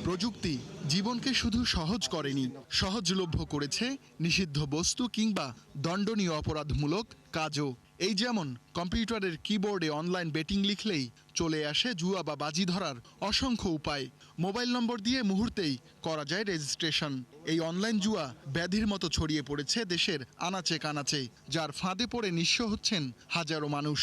প্রযুক্তি জীবনকে শুধু সহজ করেনি, সহজলভ্য করেছে নিষিদ্ধ বস্তু কিংবা দণ্ডনীয় অপরাধমূলক কাজও। এই যেমন কম্পিউটারের কিবোর্ডে অনলাইন বেটিং লিখলেই চলে আসে জুয়া বা বাজি ধরার অসংখ্য উপায়। মোবাইল নম্বর দিয়ে মুহূর্তেই করা যায় রেজিস্ট্রেশন। এই অনলাইন জুয়া ব্যাধির মতো ছড়িয়ে পড়েছে দেশের আনাচে কানাচে, যার ফাঁদে পড়ে নিঃস্ব হচ্ছেন হাজারো মানুষ।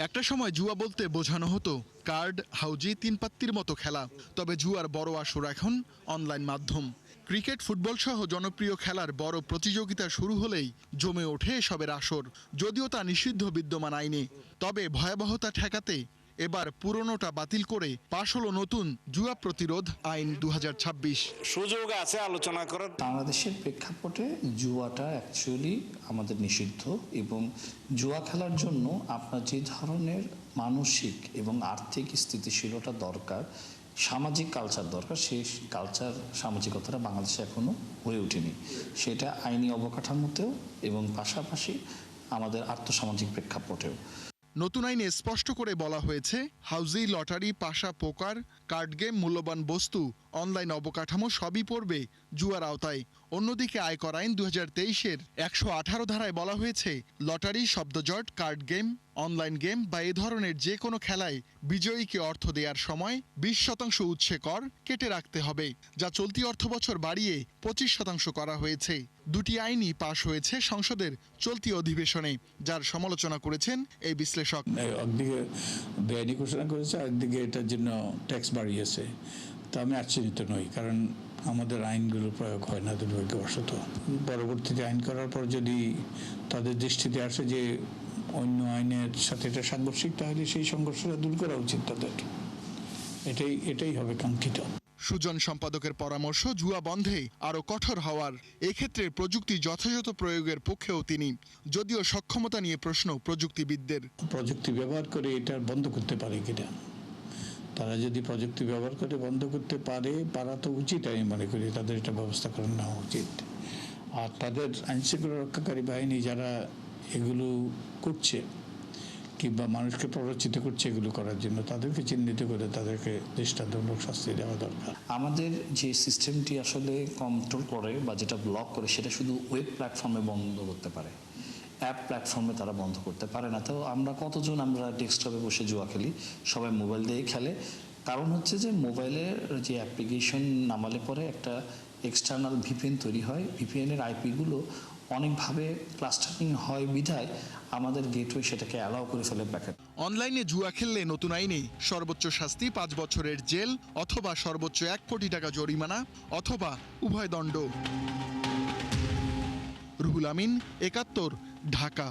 একটা সময় জুয়া বলতে বোঝানো হতো কার্ড, হাউজি, তিন পাত্তির মতো খেলা। তবে জুয়ার বড় আসর এখন অনলাইন মাধ্যম। ক্রিকেট, ফুটবল সহ জনপ্রিয় খেলার বড় প্রতিযোগিতা শুরু হলেই জমে ওঠে এসবের আসর, যদিও তা নিষিদ্ধ বিদ্যমান আইনে। তবে ভয়াবহতা ঠেকাতে এবার পুরনোটা বাতিল করে পাশ হলো নতুন জুয়া প্রতিরোধ আইন 2026। সুযোগ আছে আলোচনা করার। বাংলাদেশের প্রেক্ষাপটে জুয়াটা অ্যাকচুয়ালি আমাদের নিষিদ্ধ, এবং জুয়া খেলার জন্য আপনার যে ধরনের মানসিক এবং আর্থিক স্থিতিশীলতা দরকার, সামাজিক কালচার দরকার, সেই কালচার সামাজিকতাটা বাংলাদেশে এখনও হয়ে ওঠেনি। সেটা আইনি অবকাঠামোতেও এবং পাশাপাশি আমাদের আর্থসামাজিক প্রেক্ষাপটেও। নতুন আইনে স্পষ্ট করে বলা হয়েছে, হাউজি, লটারি, পাশা, পোকার, কার্ড গেম, মূল্যবান বস্তু, অনলাইন অবকাঠামো সবই পড়বে জুয়ার আওতায়। অন্যদিকে আয়কর আইন 2023-এর 118 ধারায় বলা হয়েছে, লটারি, শব্দজট, কার্ড গেম, অনলাইন গেম বা এ ধরনের যে কোনো খেলায় বিজয়ীকে অর্থ দেওয়ার সময় 20% উৎসে কর কেটে রাখতে হবে, যা চলতি অর্থবছর বাড়িয়ে 25% করা হয়েছে। দুটি আইনই পাশ হয়েছে সংসদের চলতি অধিবেশনে, যার সমালোচনা করেছেন এই বিশ্লেষক। একদিকে বেআইনি ঘোষণা করেছে, একদিকে এটার জন্য ট্যাক্স বাড়িয়েছে। তা আমি আশ্চর্যিত নই, কারণ আমাদের আইনগুলো প্রয়োগ হয় না দুর্ভাগ্যবশত। পরবর্তীতে আইন করার পর যদি তাদের দৃষ্টিতে আসে যে অন্য আইনের সাথে এটা সাংঘর্ষিক, তাহলে সেই সংঘর্ষটা দূর করা উচিত তাদের। এটাই হবে কাঙ্ক্ষিত। সুজন সম্পাদকের পরামর্শ, জুয়া বন্ধে আরও কঠোর হওয়ার। এক্ষেত্রে প্রযুক্তি যথাযথ প্রয়োগের পক্ষেও তিনি, যদিও সক্ষমতা নিয়ে প্রশ্ন প্রযুক্তিবিদদের। প্রযুক্তি ব্যবহার করে এটা বন্ধ করতে পারে কিনা, তারা যদি প্রযুক্তি ব্যবহার করে বন্ধ করতে পারা তো উচিত। আমি মনে করি তাদের এটা ব্যবস্থা করে নেওয়া উচিত। আর তাদের আইনশৃঙ্খলা রক্ষাকারী বাহিনী যারা এগুলো করছে কিংবা মানুষকে প্ররোচিত করছে এগুলো করার জন্য, তাদেরকে চিহ্নিত করে তাদেরকে দৃষ্টান্তমূলক শাস্তি দেওয়া দরকার। আমাদের যে সিস্টেমটি আসলে কন্ট্রোল করে বা যেটা ব্লক করে, সেটা শুধু ওয়েব প্ল্যাটফর্মে বন্ধ করতে পারে, অ্যাপ প্ল্যাটফর্মে তারা বন্ধ করতে পারে না। তো আমরা কতজন আমরা ডেস্কটপে বসে জুয়া খেলি, সবাই মোবাইল দিয়েই খেলে। কারণ হচ্ছে যে মোবাইলের যে অ্যাপ্লিকেশন নামালে পরে একটা এক্সটার্নাল ভিপিএন তৈরি হয়, ভিপিএনের আইপিগুলো অনেকভাবে ক্লাস্টারিং হয় বিধায় আমাদের গেটওয়ে সেটাকে অ্যালাউ করে ফেলে প্যাকেট। অনলাইনে জুয়া খেললে নতুন আইনে সর্বোচ্চ শাস্তি 5 বছরের জেল অথবা সর্বোচ্চ 1 কোটি টাকা জরিমানা অথবা উভয় দণ্ড। রুহুল আমিন, 71, ঢাকা।